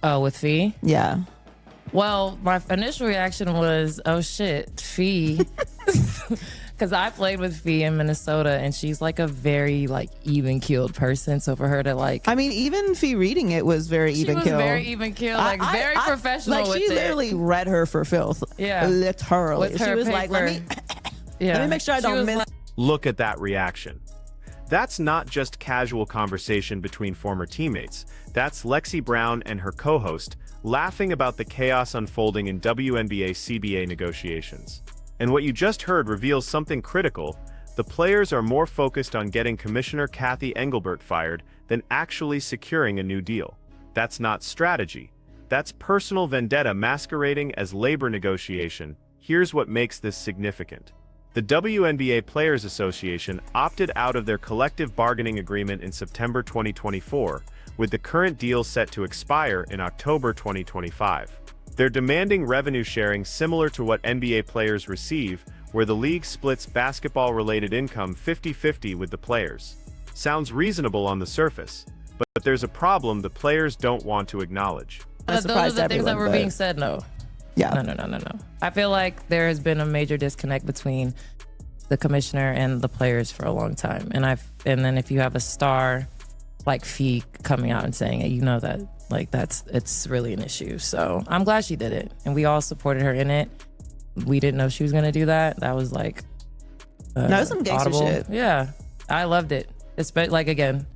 Oh, with Fee? Yeah. Well, my initial reaction was, oh shit, Fee. Because I played with Fee in Minnesota, and she's like a very like even-keeled person. So for her to like, I mean, even Fee reading it was very even keeled. She was very even-keeled, like very professional. Like with she literally read her for filth. Yeah, literally. With She her was like, let me make sure I don't miss. Look at that reaction. That's not just casual conversation between former teammates. That's Lexi Brown and her co-host laughing about the chaos unfolding in WNBA CBA negotiations. And what you just heard reveals something critical. The players are more focused on getting Commissioner Kathy Engelbert fired than actually securing a new deal. That's not strategy. That's personal vendetta masquerading as labor negotiation. Here's what makes this significant. The WNBA Players Association opted out of their collective bargaining agreement in September 2024, with the current deal set to expire in October 2025. They're demanding revenue sharing similar to what NBA players receive, where the league splits basketball-related income 50-50 with the players. Sounds reasonable on the surface, but there's a problem the players don't want to acknowledge. Those are the things that were being said, no. Yeah. No. I feel like there has been a major disconnect between the commissioner and the players for a long time. And then if you have a star like Fee coming out and saying it, you know that like it's really an issue. So I'm glad she did it, and we all supported her in it. We didn't know she was gonna do that. That was like that was some gangster shit. Yeah, I loved it. Especially like again.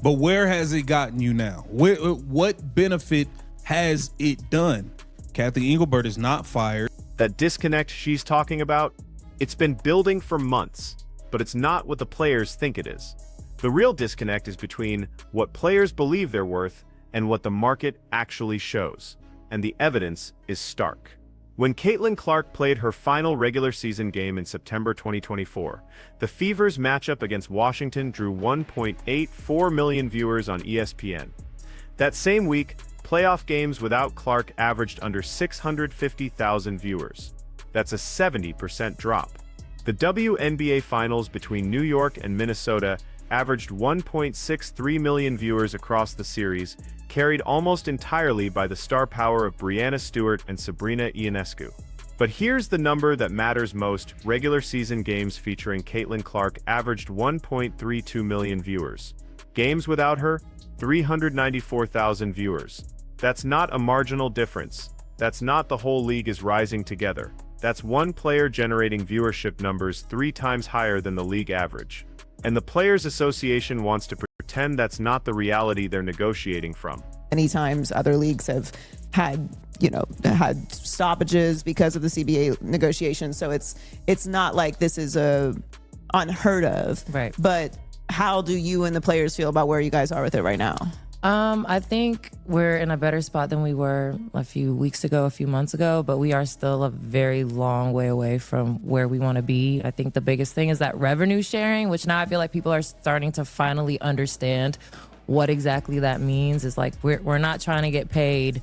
But where has it gotten you now? What benefit has it done? Kathy Engelbert is not fired. That disconnect she's talking about, it's been building for months, but it's not what the players think it is. The real disconnect is between what players believe they're worth and what the market actually shows, and the evidence is stark. When Caitlin Clark played her final regular season game in September 2024, the Fever's matchup against Washington drew 1.84 million viewers on ESPN. That same week, playoff games without Clark averaged under 650,000 viewers. That's a 70% drop. The WNBA Finals between New York and Minnesota averaged 1.63 million viewers across the series, carried almost entirely by the star power of Breanna Stewart and Sabrina Ionescu. But here's the number that matters most: regular season games featuring Caitlin Clark averaged 1.32 million viewers. Games without her, 394,000 viewers. That's not a marginal difference. That's not the whole league is rising together. That's one player generating viewership numbers 3 times higher than the league average. And the Players Association wants to pretend that's not the reality they're negotiating from. Many times other leagues have had stoppages because of the CBA negotiations. So it's not like this is unheard of. Right. But how do you and the players feel about where you guys are with it right now? I think we're in a better spot than we were a few weeks ago, a few months ago, but we are still a very long way away from where we want to be. I think the biggest thing is that revenue sharing, which now I feel like people are starting to finally understand what exactly that means. Is like we're not trying to get paid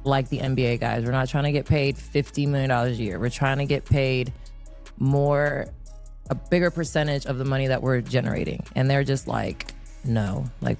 like the NBA guys. We're not trying to get paid $50 million a year. We're trying to get paid a bigger percentage of the money that we're generating. And they're just like, no, like.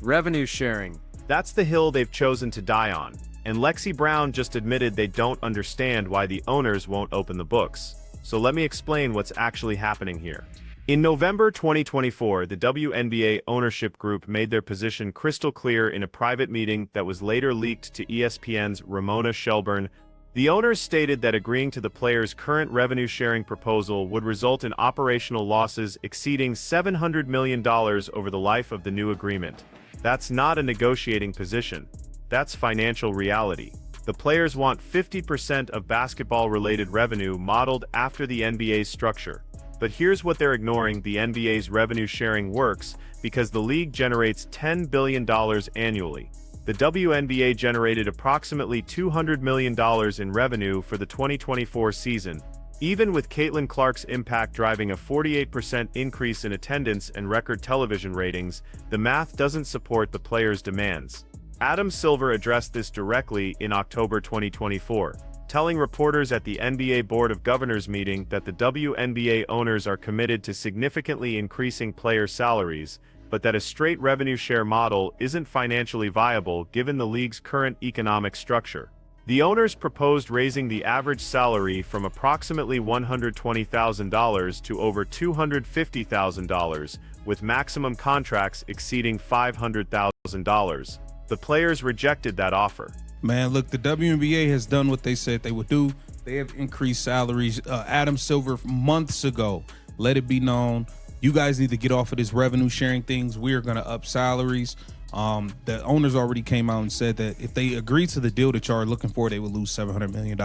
Revenue sharing. That's the hill they've chosen to die on. And Lexi Brown just admitted they don't understand why the owners won't open the books. So let me explain what's actually happening here. In November 2024, the WNBA ownership group made their position crystal clear in a private meeting that was later leaked to ESPN's Ramona Shelburne. The owners stated that agreeing to the players' current revenue-sharing proposal would result in operational losses exceeding $700 million over the life of the new agreement. That's not a negotiating position. That's financial reality. The players want 50% of basketball-related revenue modeled after the NBA's structure. But here's what they're ignoring: the NBA's revenue sharing works because the league generates $10 billion annually. The WNBA generated approximately $200 million in revenue for the 2024 season, even with Caitlin Clark's impact driving a 48% increase in attendance and record television ratings. The math doesn't support the players' demands. Adam Silver addressed this directly in October 2024, telling reporters at the NBA Board of Governors meeting that the WNBA owners are committed to significantly increasing player salaries, but that a straight revenue share model isn't financially viable given the league's current economic structure. The owners proposed raising the average salary from approximately $120,000 to over $250,000, with maximum contracts exceeding $500,000. The players rejected that offer. Man, look, the WNBA has done what they said they would do. They have increased salaries. Adam Silver months ago let it be known, you guys need to get off of this revenue sharing things. We are going to up salaries. The owners already came out and said that if they agree to the deal that y'all are looking for, they would lose $700 million.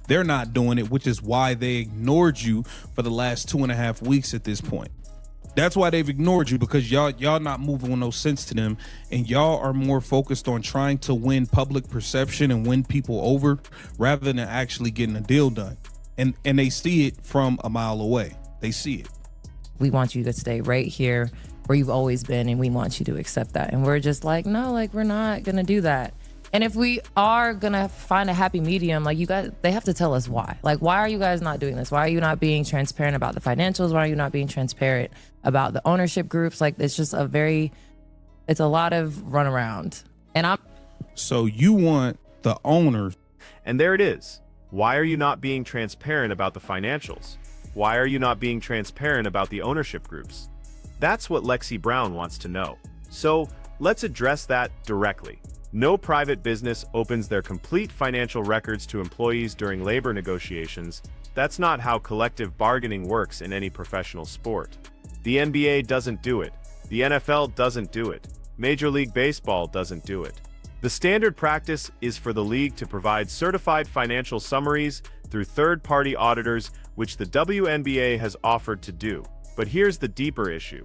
They're not doing it, which is why they ignored you for the last 2.5 weeks at this point. That's why they've ignored you, because y'all not moving with no sense to them, and y'all are more focused on trying to win public perception and win people over rather than actually getting a deal done. And they see it from a mile away. They see it. We want you to stay right here where you've always been, and we want you to accept that. And we're just like, no, like, we're not gonna do that. And if we are gonna find a happy medium, like, you guys, they have to tell us why. Like, why are you guys not doing this? Why are you not being transparent about the financials? Why are you not being transparent about the ownership groups? Like, it's just it's a lot of runaround. And So you want the owners. And there it is. Why are you not being transparent about the financials? Why are you not being transparent about the ownership groups? That's what Lexi Brown wants to know. So let's address that directly. No private business opens their complete financial records to employees during labor negotiations. That's not how collective bargaining works in any professional sport. The NBA doesn't do it. The NFL doesn't do it. Major League Baseball doesn't do it. The standard practice is for the league to provide certified financial summaries through third-party auditors, which the WNBA has offered to do. But here's the deeper issue.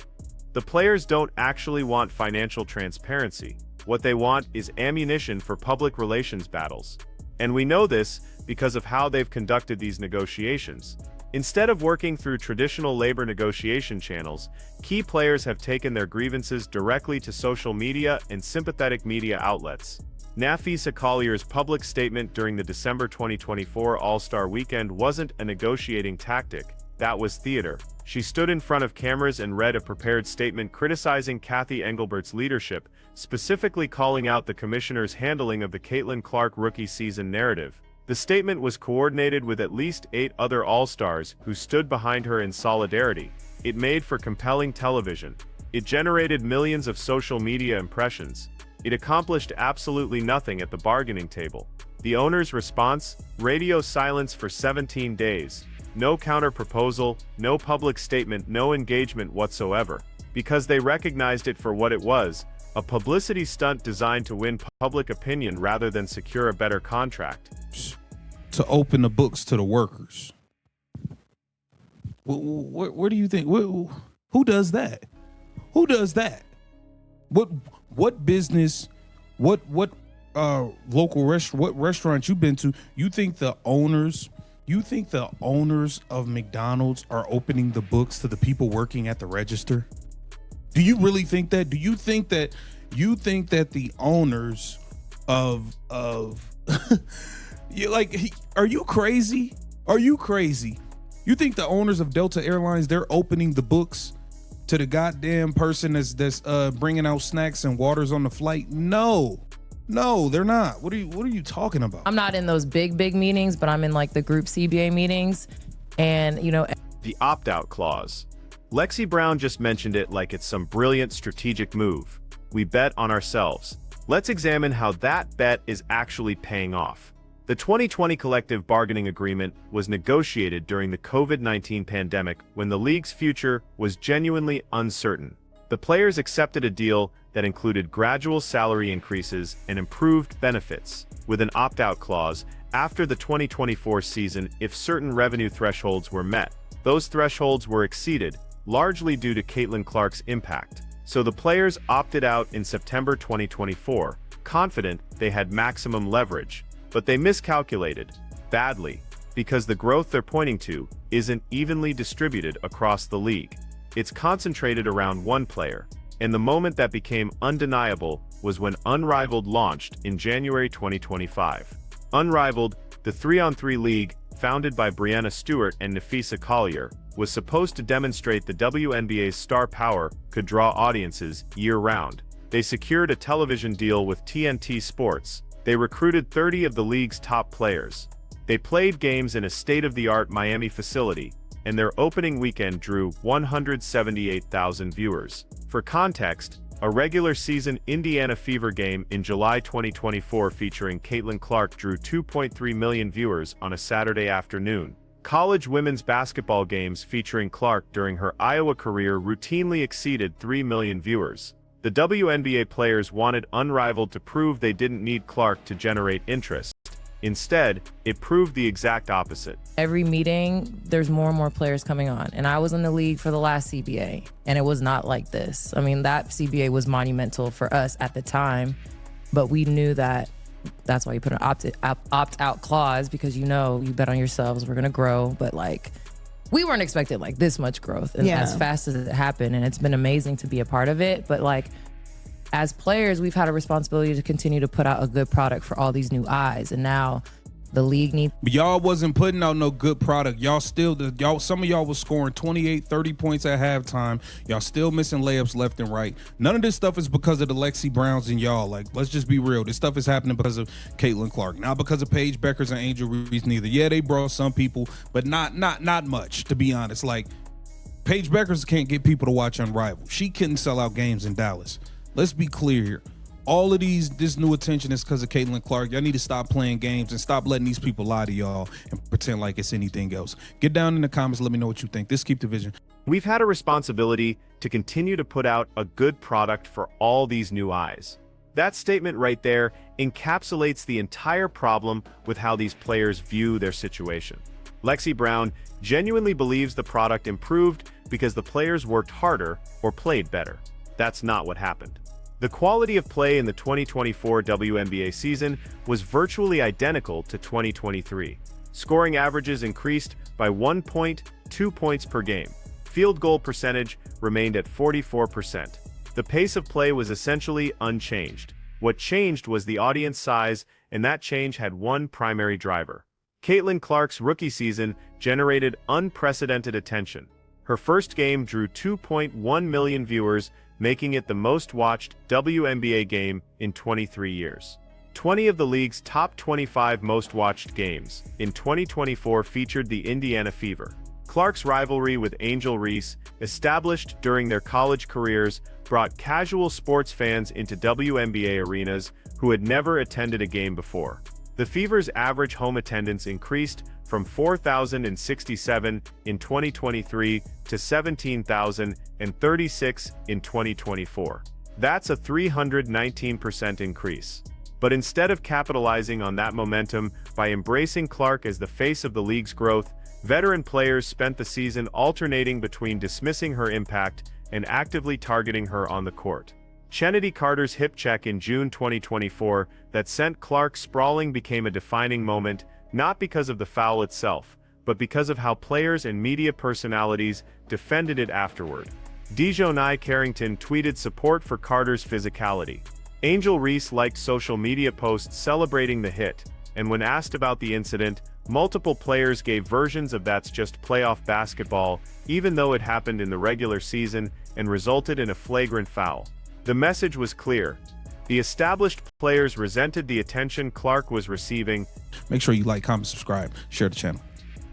The players don't actually want financial transparency. What they want is ammunition for public relations battles. And we know this because of how they've conducted these negotiations. Instead of working through traditional labor negotiation channels, key players have taken their grievances directly to social media and sympathetic media outlets. Nafisa Collier's public statement during the December 2024 All-Star Weekend wasn't a negotiating tactic, that was theater. She stood in front of cameras and read a prepared statement criticizing Kathy Engelbert's leadership, specifically calling out the commissioner's handling of the Caitlin Clark rookie season narrative. The statement was coordinated with at least 8 other All-Stars who stood behind her in solidarity. It made for compelling television. It generated millions of social media impressions. It accomplished absolutely nothing at the bargaining table. The owner's response? Radio silence for 17 days. No counter-proposal, no public statement, no engagement whatsoever. Because they recognized it for what it was, a publicity stunt designed to win public opinion rather than secure a better contract. To open the books to the workers. Where do you think? Who does that? Who does that? What business? What local restaurant? What restaurant you've been to? You think the owners? You think the owners of McDonald's are opening the books to the people working at the register? Do you really think that? Do you think that the owners of you like, are you crazy? Are you crazy? You think the owners of Delta Airlines, they're opening the books to the goddamn person that's bringing out snacks and waters on the flight? No, they're not. What are you talking about? I'm not in those big meetings, but I'm in like the group CBA meetings, and you know, the opt-out clause. Lexi Brown just mentioned it like it's some brilliant strategic move. We bet on ourselves. Let's examine how that bet is actually paying off. The 2020 collective bargaining agreement was negotiated during the COVID-19 pandemic when the league's future was genuinely uncertain. The players accepted a deal that included gradual salary increases and improved benefits, with an opt-out clause after the 2024 season if certain revenue thresholds were met. Those thresholds were exceeded, largely due to Caitlin Clark's impact. So the players opted out in September 2024, confident they had maximum leverage. But they miscalculated, badly, because the growth they're pointing to isn't evenly distributed across the league. It's concentrated around one player, and the moment that became undeniable was when Unrivaled launched in January 2025. Unrivaled, the 3-on-3 league, founded by Brianna Stewart and Nafisa Collier, was supposed to demonstrate the WNBA's star power could draw audiences year-round. They secured a television deal with TNT Sports. They recruited 30 of the league's top players. They played games in a state-of-the-art Miami facility, and their opening weekend drew 178,000 viewers. For context, a regular season Indiana Fever game in July 2024 featuring Caitlin Clark drew 2.3 million viewers on a Saturday afternoon. College women's basketball games featuring Clark during her Iowa career routinely exceeded 3 million viewers. The WNBA players wanted Unrivaled to prove they didn't need Clark to generate interest. Instead, it proved the exact opposite. Every meeting, there's more and more players coming on. And I was in the league for the last CBA, and it was not like this. I mean, that CBA was monumental for us at the time, but we knew that that's why you put an opt-out clause, because you know, you bet on yourselves, we're gonna grow. But like, we weren't expecting like this much growth and as fast as it happened. And it's been amazing to be a part of it. But like, as players, we've had a responsibility to continue to put out a good product for all these new eyes. And now the league needs. But y'all wasn't putting out no good product. Y'all still, some of y'all was scoring 28, 30 points at halftime. Y'all still missing layups left and right. None of this stuff is because of the Lexi Browns and y'all. Like, let's just be real. This stuff is happening because of Caitlin Clark, not because of Paige Beckers and Angel Reese neither. Yeah, they brought some people, but not much, to be honest. Like, Paige Beckers can't get people to watch Unrivaled. She couldn't sell out games in Dallas. Let's be clear here. All of this new attention is because of Caitlin Clark. Y'all need to stop playing games and stop letting these people lie to y'all and pretend like it's anything else. Get down in the comments. Let me know what you think. This Keep Division. We've had a responsibility to continue to put out a good product for all these new eyes. That statement right there encapsulates the entire problem with how these players view their situation. Lexi Brown genuinely believes the product improved because the players worked harder or played better. That's not what happened. The quality of play in the 2024 WNBA season was virtually identical to 2023. Scoring averages increased by 1.2 points per game. Field goal percentage remained at 44%. The pace of play was essentially unchanged. What changed was the audience size, and that change had one primary driver. Caitlin Clark's rookie season generated unprecedented attention. Her first game drew 2.1 million viewers, making it the most-watched WNBA game in 23 years. 20 of the league's top 25 most-watched games in 2024 featured the Indiana Fever. Clark's rivalry with Angel Reese, established during their college careers, brought casual sports fans into WNBA arenas who had never attended a game before. The Fever's average home attendance increased from 4,067 in 2023 to 17,036 in 2024. That's a 319% increase. But instead of capitalizing on that momentum by embracing Clark as the face of the league's growth, veteran players spent the season alternating between dismissing her impact and actively targeting her on the court. Chennedy Carter's hip check in June 2024 that sent Clark sprawling became a defining moment, not because of the foul itself, but because of how players and media personalities defended it afterward. Dejounai Carrington tweeted support for Carter's physicality. Angel Reese liked social media posts celebrating the hit, and when asked about the incident, multiple players gave versions of "that's just playoff basketball," even though it happened in the regular season and resulted in a flagrant foul. The message was clear. The established players resented the attention Clark was receiving. Make sure you like, comment, subscribe, share the channel.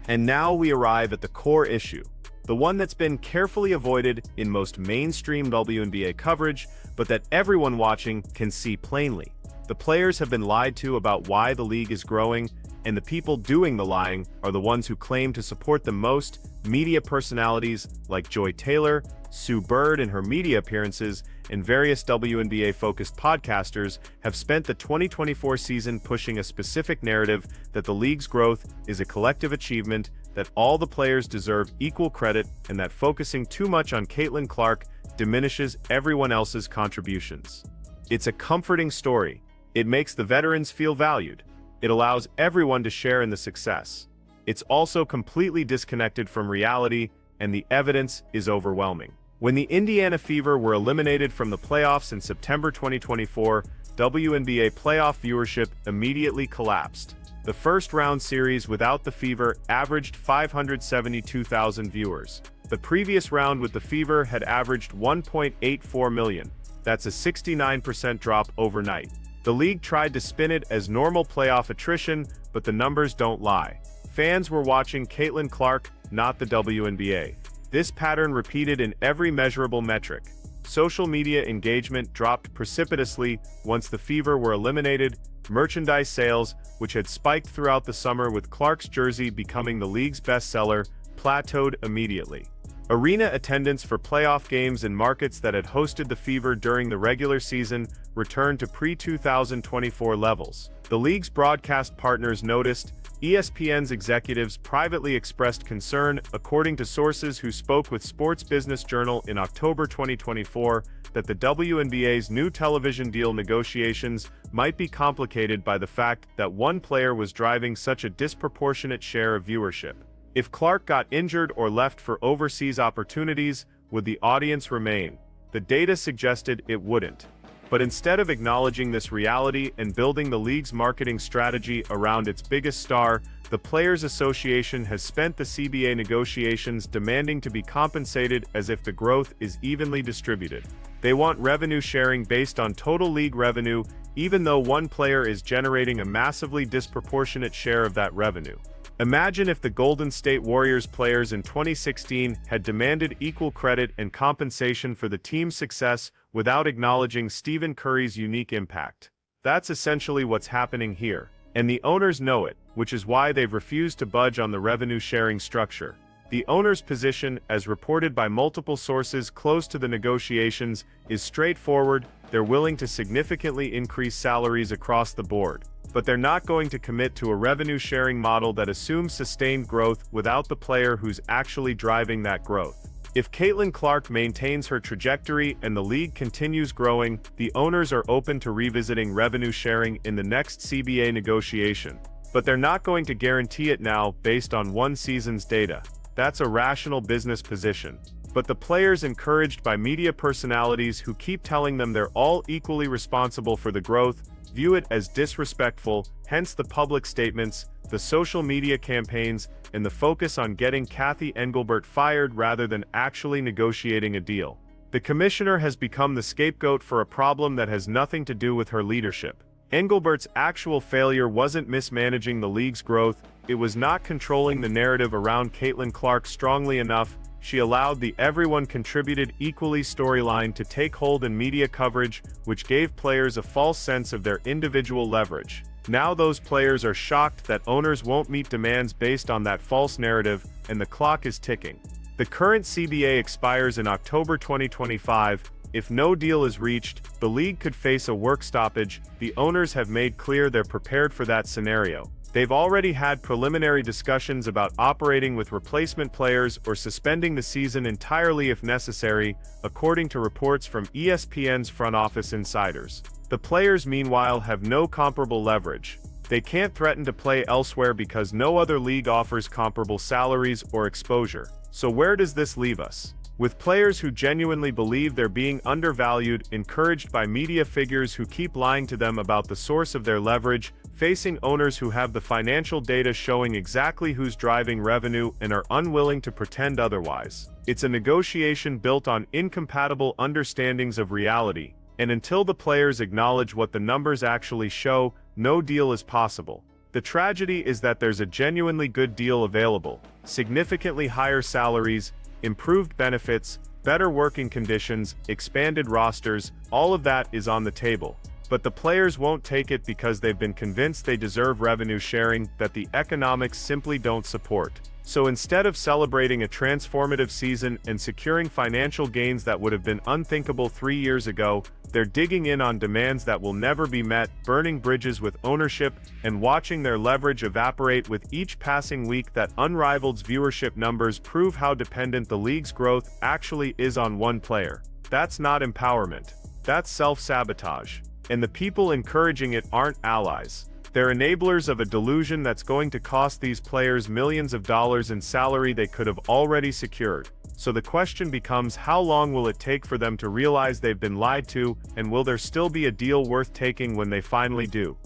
And now we arrive at the core issue, the one that's been carefully avoided in most mainstream WNBA coverage, but that everyone watching can see plainly. The players have been lied to about why the league is growing, and the people doing the lying are the ones who claim to support them most. Media personalities like Joy Taylor, Sue Bird in her media appearances, and various WNBA-focused podcasters have spent the 2024 season pushing a specific narrative that the league's growth is a collective achievement, that all the players deserve equal credit, and that focusing too much on Caitlin Clark diminishes everyone else's contributions. It's a comforting story. It makes the veterans feel valued. It allows everyone to share in the success. It's also completely disconnected from reality, and the evidence is overwhelming. When the Indiana Fever were eliminated from the playoffs in September 2024, WNBA playoff viewership immediately collapsed. The first round series without the Fever averaged 572,000 viewers. The previous round with the Fever had averaged 1.84 million. That's a 69% drop overnight. The league tried to spin it as normal playoff attrition, but the numbers don't lie. Fans were watching Caitlin Clark, not the WNBA. This pattern repeated in every measurable metric. Social media engagement dropped precipitously once the Fever were eliminated. Merchandise sales, which had spiked throughout the summer with Clark's jersey becoming the league's bestseller, plateaued immediately. Arena attendance for playoff games in markets that had hosted the Fever during the regular season returned to pre-2024 levels. The league's broadcast partners noticed. ESPN's executives privately expressed concern, according to sources who spoke with Sports Business Journal in October 2024, that the WNBA's new television deal negotiations might be complicated by the fact that one player was driving such a disproportionate share of viewership. If Clark got injured or left for overseas opportunities, would the audience remain? The data suggested it wouldn't. But instead of acknowledging this reality and building the league's marketing strategy around its biggest star, the Players Association has spent the CBA negotiations demanding to be compensated as if the growth is evenly distributed. They want revenue sharing based on total league revenue, even though one player is generating a massively disproportionate share of that revenue. Imagine if the Golden State Warriors players in 2016 had demanded equal credit and compensation for the team's success without acknowledging Stephen Curry's unique impact. That's essentially what's happening here. And the owners know it, which is why they've refused to budge on the revenue-sharing structure. The owners' position, as reported by multiple sources close to the negotiations, is straightforward. They're willing to significantly increase salaries across the board. But they're not going to commit to a revenue-sharing model that assumes sustained growth without the player who's actually driving that growth. If Caitlin Clark maintains her trajectory and the league continues growing, the owners are open to revisiting revenue sharing in the next CBA negotiation. But they're not going to guarantee it now based on one season's data. That's a rational business position. But the players, encouraged by media personalities who keep telling them they're all equally responsible for the growth, view it as disrespectful, hence the public statements, the social media campaigns, and the focus on getting Kathy Engelbert fired rather than actually negotiating a deal. The commissioner has become the scapegoat for a problem that has nothing to do with her leadership. Engelbert's actual failure wasn't mismanaging the league's growth, it was not controlling the narrative around Caitlin Clark strongly enough. She allowed the everyone contributed equally storyline to take hold in media coverage, which gave players a false sense of their individual leverage. Now those players are shocked that owners won't meet demands based on that false narrative, and the clock is ticking. The current CBA expires in October 2025. If no deal is reached, the league could face a work stoppage. The owners have made clear they're prepared for that scenario. They've already had preliminary discussions about operating with replacement players or suspending the season entirely if necessary, according to reports from ESPN's front office insiders. The players, meanwhile, have no comparable leverage. They can't threaten to play elsewhere because no other league offers comparable salaries or exposure. So where does this leave us? With players who genuinely believe they're being undervalued, encouraged by media figures who keep lying to them about the source of their leverage, facing owners who have the financial data showing exactly who's driving revenue and are unwilling to pretend otherwise. It's a negotiation built on incompatible understandings of reality, and until the players acknowledge what the numbers actually show, no deal is possible. The tragedy is that there's a genuinely good deal available: significantly higher salaries, improved benefits, better working conditions, expanded rosters, all of that is on the table. But the players won't take it because they've been convinced they deserve revenue sharing that the economics simply don't support. So instead of celebrating a transformative season and securing financial gains that would have been unthinkable 3 years ago, they're digging in on demands that will never be met, burning bridges with ownership, and watching their leverage evaporate with each passing week. That unrivaled viewership numbers prove how dependent the league's growth actually is on one player. That's not empowerment. That's self-sabotage. And the people encouraging it aren't allies. They're enablers of a delusion that's going to cost these players millions of dollars in salary they could have already secured. So the question becomes, how long will it take for them to realize they've been lied to, and will there still be a deal worth taking when they finally do?